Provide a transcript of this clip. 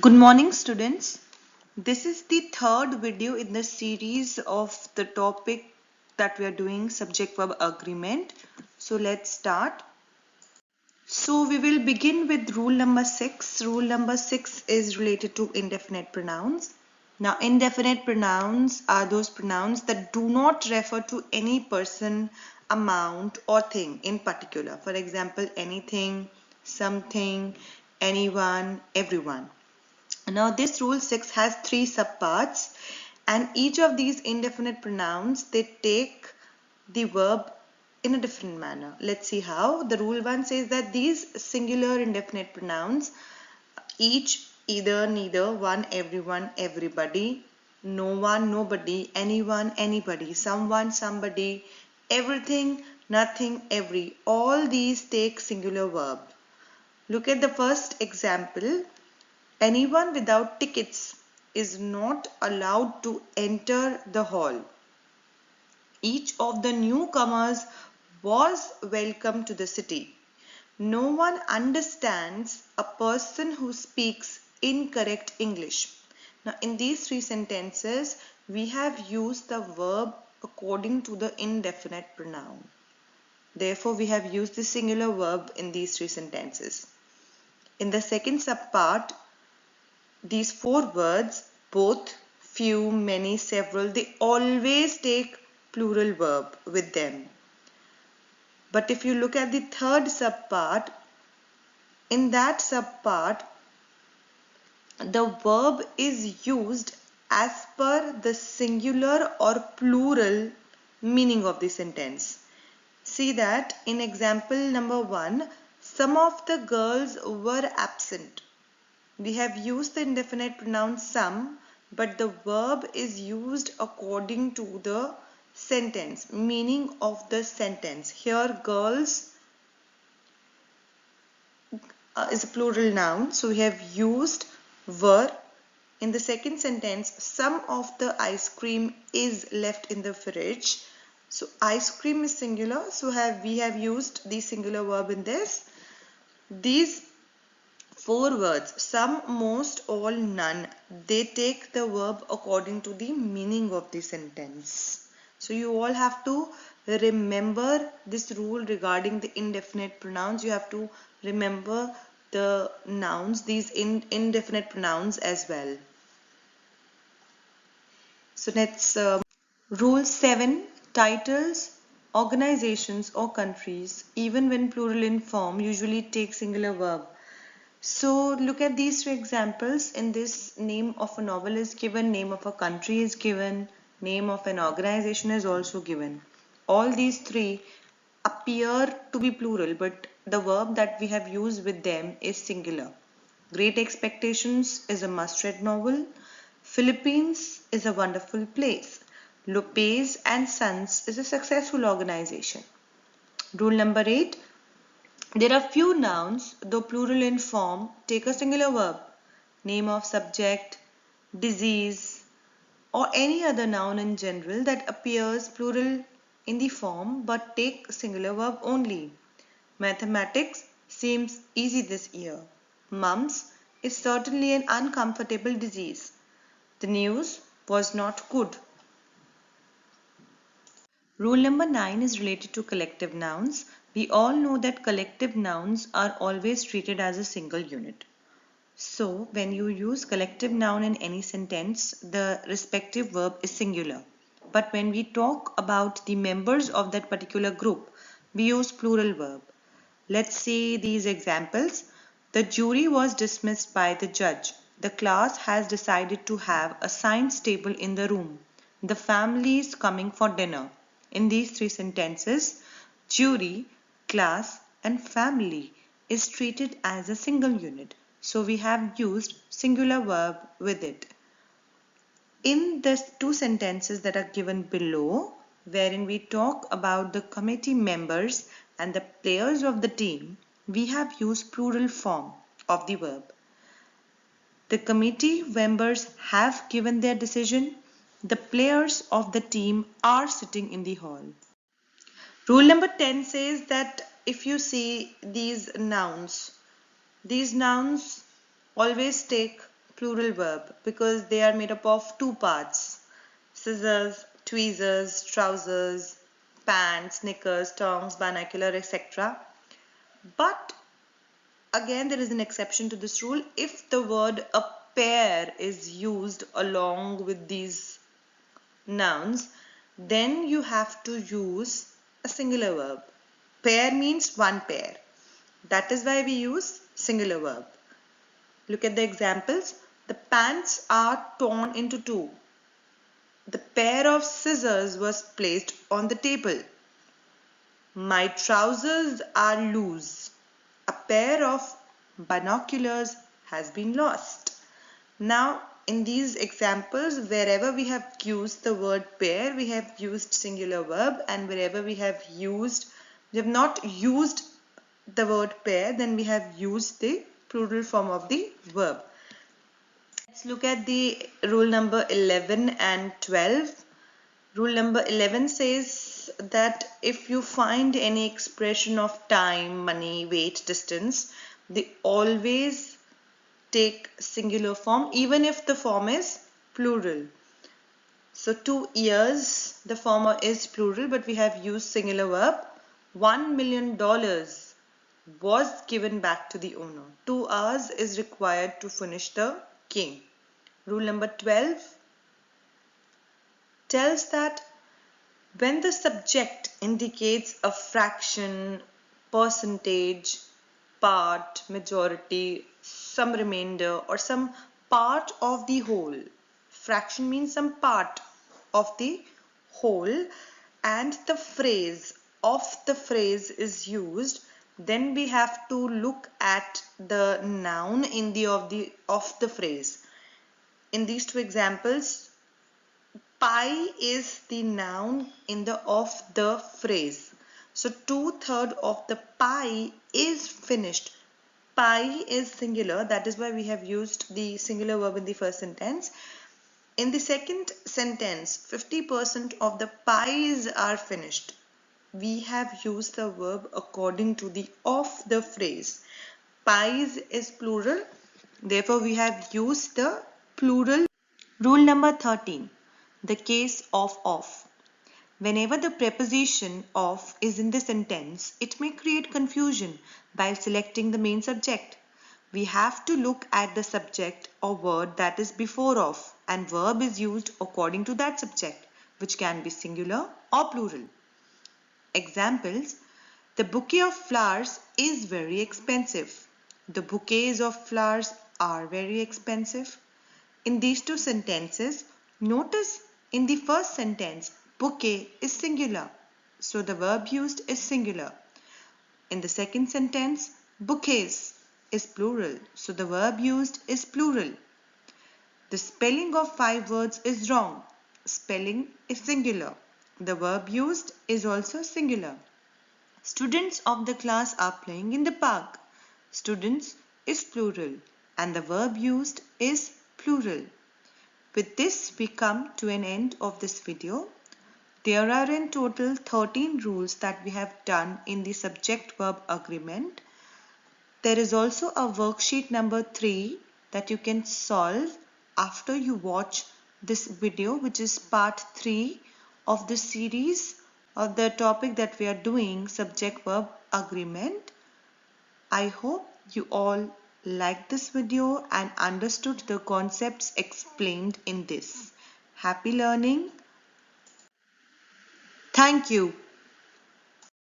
Good morning, students. This is the third video in the series of the topic that we are doing, subject verb agreement. So let's start. So we will begin with rule number 6. Rule number 6 is related to indefinite pronouns. Now, indefinite pronouns are those pronouns that do not refer to any person, amount, or thing in particular. For example, anything, something, anyone, everyone. Now this rule 6 has three subparts, and each of these indefinite pronouns, they take the verb in a different manner. Let's see how. The rule 1 says that these singular indefinite pronouns, each, either, neither, one, everyone, everybody, no one, nobody, anyone, anybody, someone, somebody, everything, nothing, every, all these take singular verb. Look at the first example. Anyone without tickets is not allowed to enter the hall. Each of the newcomers was welcome to the city. No one understands a person who speaks incorrect English. Now, in these three sentences, we have used the verb according to the indefinite pronoun. Therefore, we have used the singular verb in these three sentences. In the second subpart, these four words, both, few, many, several, they always take plural verb with them. But if you look at the third subpart, in that subpart, the verb is used as per the singular or plural meaning of the sentence. See that in example number 1, some of the girls were absent. We have used the indefinite pronoun some, but the verb is used according to the sentence, meaning of the sentence. Here, girls is a plural noun, so we have used were. In the second sentence, some of the ice cream is left in the fridge. So ice cream is singular, so we have used the singular verb in this. These four words, some, most, all, none, they take the verb according to the meaning of the sentence. So you all have to remember this rule regarding the indefinite pronouns. You have to remember the nouns, these indefinite pronouns as well. So let's rule 7, titles, organizations or countries, even when plural in form, usually take singular verb. So look at these two examples. In this, name of a novel is given, name of a country is given, name of an organization is also given. All these three appear to be plural, but the verb that we have used with them is singular. Great Expectations is a must-read novel. Philippines is a wonderful place. Lopez and Sons is a successful organization. Rule number 8. There are few nouns, though plural in form, take a singular verb. Name of subject, disease, or any other noun in general that appears plural in the form but take singular verb only. Mathematics seems easy this year. Mumps is certainly an uncomfortable disease. The news was not good. Rule number 9 is related to collective nouns. We all know that collective nouns are always treated as a single unit. So, when you use collective noun in any sentence, the respective verb is singular. But when we talk about the members of that particular group, we use plural verb. Let's see these examples. The jury was dismissed by the judge. The class has decided to have a science table in the room. The family is coming for dinner. In these three sentences, jury, class, and family is treated as a single unit. So we have used singular verb with it. In the two sentences that are given below, wherein we talk about the committee members and the players of the team, we have used plural form of the verb. The committee members have given their decision. The players of the team are sitting in the hall. Rule number 10 says that if you see these nouns always take plural verb because they are made up of two parts: scissors, tweezers, trousers, pants, knickers, tongs, binocular, etc. But again, there is an exception to this rule. If the word a pair is used along with these nouns, then you have to use a singular verb. Pair means one pair. That is why we use singular verb. Look at the examples. The pants are torn into two. The pair of scissors was placed on the table. My trousers are loose. A pair of binoculars has been lost. Now, in these examples, wherever we have used the word pair, we have used singular verb, and wherever we have not used the word pair, then we have used the plural form of the verb. Let's look at the rule number 11 and 12. Rule number 11 says that if you find any expression of time, money, weight, distance, they always take singular form even if the form is plural. So 2 years, the former is plural, but we have used singular verb. $1 million was given back to the owner. 2 hours is required to finish the game. Rule number 12 tells that when the subject indicates a fraction, percentage, part, majority, some remainder, or some part of the whole. Fraction means some part of the whole, and the phrase of the phrase is used, then we have to look at the noun in the of the phrase. In these two examples, pi is the noun in the of the phrase. So 2/3 of the pie is finished. Pi is singular, that is why we have used the singular verb in the first sentence. In the second sentence, 50% of the pies are finished. We have used the verb according to the of the phrase. Pies is plural, therefore we have used the plural. Rule number 13. The case of. Whenever the preposition of is in the sentence, it may create confusion while selecting the main subject. We have to look at the subject or word that is before of, and verb is used according to that subject, which can be singular or plural. Examples: the bouquet of flowers is very expensive. The bouquets of flowers are very expensive. In these two sentences, notice in the first sentence, bouquet is singular, so the verb used is singular. In the second sentence, bouquets is plural, so the verb used is plural. The spelling of 5 words is wrong. Spelling is singular. The verb used is also singular. Students of the class are playing in the park. Students is plural and the verb used is plural. With this, we come to an end of this video. There are in total 13 rules that we have done in the subject-verb agreement. There is also a worksheet number 3 that you can solve after you watch this video, which is part 3 of the series of the topic that we are doing, subject-verb agreement. I hope you all liked this video and understood the concepts explained in this. Happy learning. Thank you.